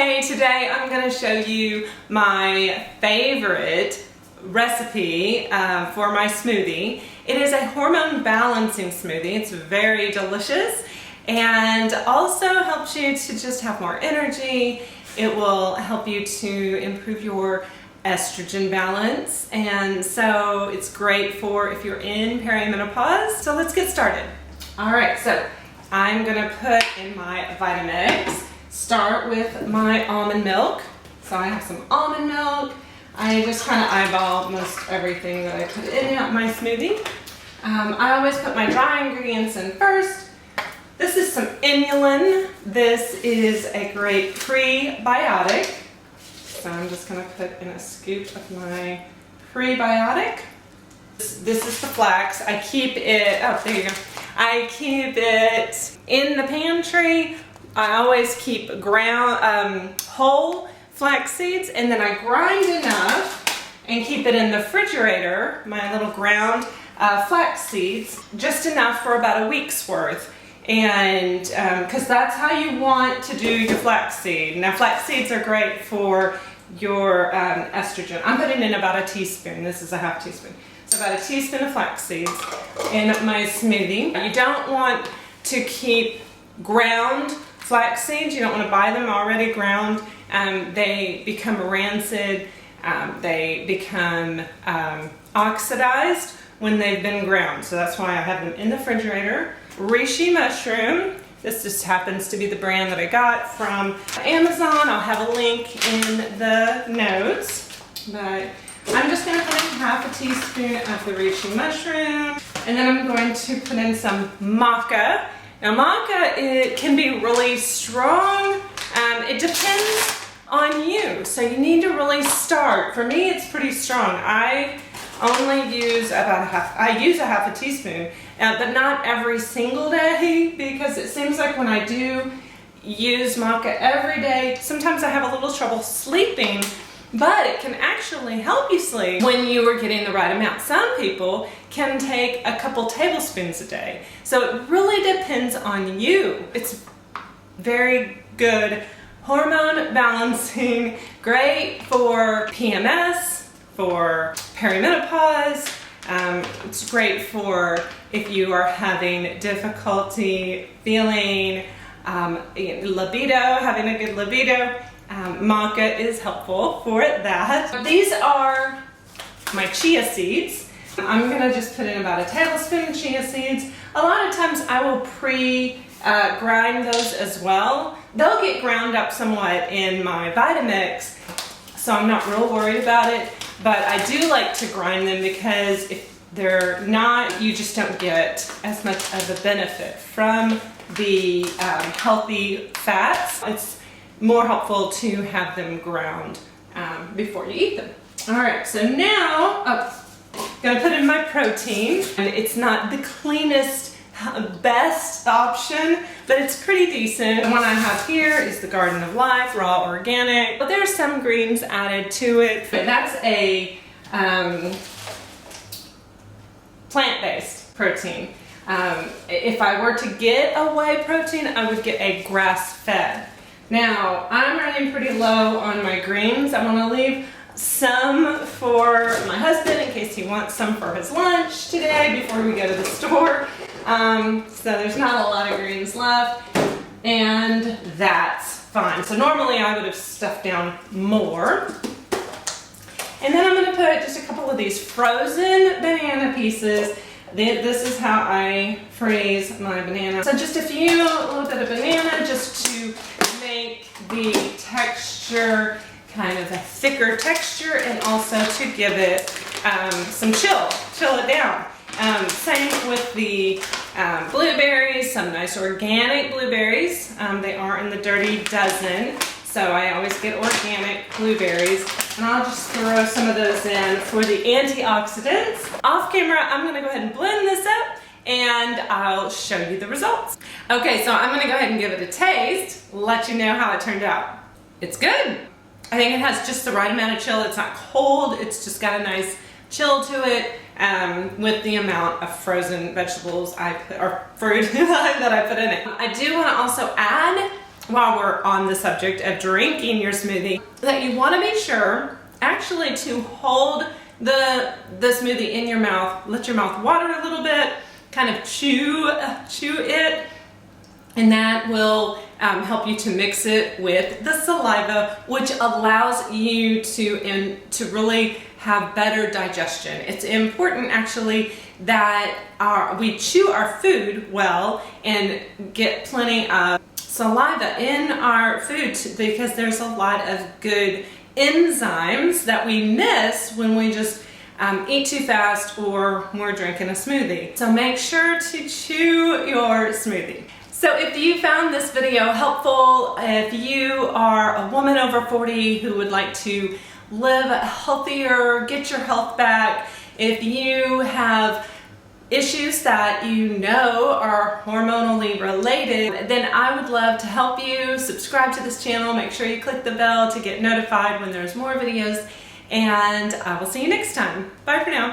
Hey, today I'm going to show you my favorite recipe for my smoothie. It is a hormone balancing smoothie. It's very delicious and also helps you to just have more energy. It will help you to improve your estrogen balance, and so it's great for if you're in perimenopause. So let's get started. All right, so I'm going to put in my Vitamix. Start with my almond milk. So I have some almond milk. I just kind of eyeball most everything that I put in my smoothie. I always put my dry ingredients in first. This is some inulin. This is a great prebiotic. So I'm just going to put in a scoop of my prebiotic. This is the flax. I keep it, oh, there you go. I keep it in the pantry. I always keep whole flax seeds, and then I grind enough and keep it in the refrigerator, my little ground flax seeds, just enough for about a week's worth. And because that's how you want to do your flax seed. Now flax seeds are great for your estrogen. I'm putting in about a teaspoon. This is a half teaspoon. So about a teaspoon of flax seeds in my smoothie. You don't want to keep ground flax seeds. You don't want to buy them already ground. They become rancid. They become oxidized when they've been ground. So that's why I have them in the refrigerator. Reishi Mushroom. This just happens to be the brand that I got from Amazon. I'll have a link in the notes. But I'm just going to put in half a teaspoon of the Reishi Mushroom. And then I'm going to put in some maca. Now maca, it can be really strong. It depends on you. So you need to really start. For me, it's pretty strong. I only use about a half a teaspoon, but not every single day, because it seems like when I do use maca every day, sometimes I have a little trouble sleeping, but it can actually help you sleep when you are getting the right amount. Some people can take a couple tablespoons a day. So it really depends on you. It's very good hormone balancing, great for PMS, for perimenopause. It's great for if you are having difficulty feeling libido, having a good libido. Maca is helpful for that. These are my chia seeds. I'm gonna just put in about a tablespoon of chia seeds. A lot of times I will grind those as well. They'll get ground up somewhat in my Vitamix, so I'm not real worried about it. But I do like to grind them, because if they're not, you just don't get as much of a benefit from the healthy fats. It's more helpful to have them ground before you eat them. All right, so now I'm gonna put in my protein. And it's not the cleanest, best option, but it's pretty decent. The one I have here is the Garden of Life, raw organic, but there's some greens added to it. But that's a plant-based protein. If I were to get a whey protein, I would get a grass-fed. Now, I'm running pretty low on my greens. I want to leave some for my husband in case he wants some for his lunch today before we go to the store. So there's not a lot of greens left, and that's fine. So normally I would have stuffed down more. And then I'm going to put just a couple of these frozen banana pieces. This is how I freeze my banana. So just a little bit of banana, just to make the texture kind of a thicker texture, and also to give it some chill it down. Same with the blueberries, some nice organic blueberries. They are in the Dirty Dozen, so I always get organic blueberries. And I'll just throw some of those in for the antioxidants. Off camera, I'm going to go ahead and blend this up, and I'll show you the results. Okay, so I'm going to go ahead and give it a taste, let you know how it turned out. It's good. I think it has just the right amount of chill. It's not cold. It's just got a nice chill to it, with the amount of frozen vegetables or fruit that I put in it. I do want to also add while we're on the subject of drinking your smoothie, that you want to be sure actually to hold the smoothie in your mouth, let your mouth water a little bit, kind of chew it, and that will help you to mix it with the saliva, which allows you to really have better digestion. It's important actually that we chew our food well and get plenty of saliva in our food, because there's a lot of good enzymes that we miss when we just eat too fast or we're drinking a smoothie. So make sure to chew your smoothie. So if you found this video helpful, if you are a woman over 40 who would like to live healthier, get your health back, if you have issues that you know are hormonally related, then I would love to help you. Subscribe to this channel, make sure you click the bell to get notified when there's more videos, and I will see you next time. Bye for now.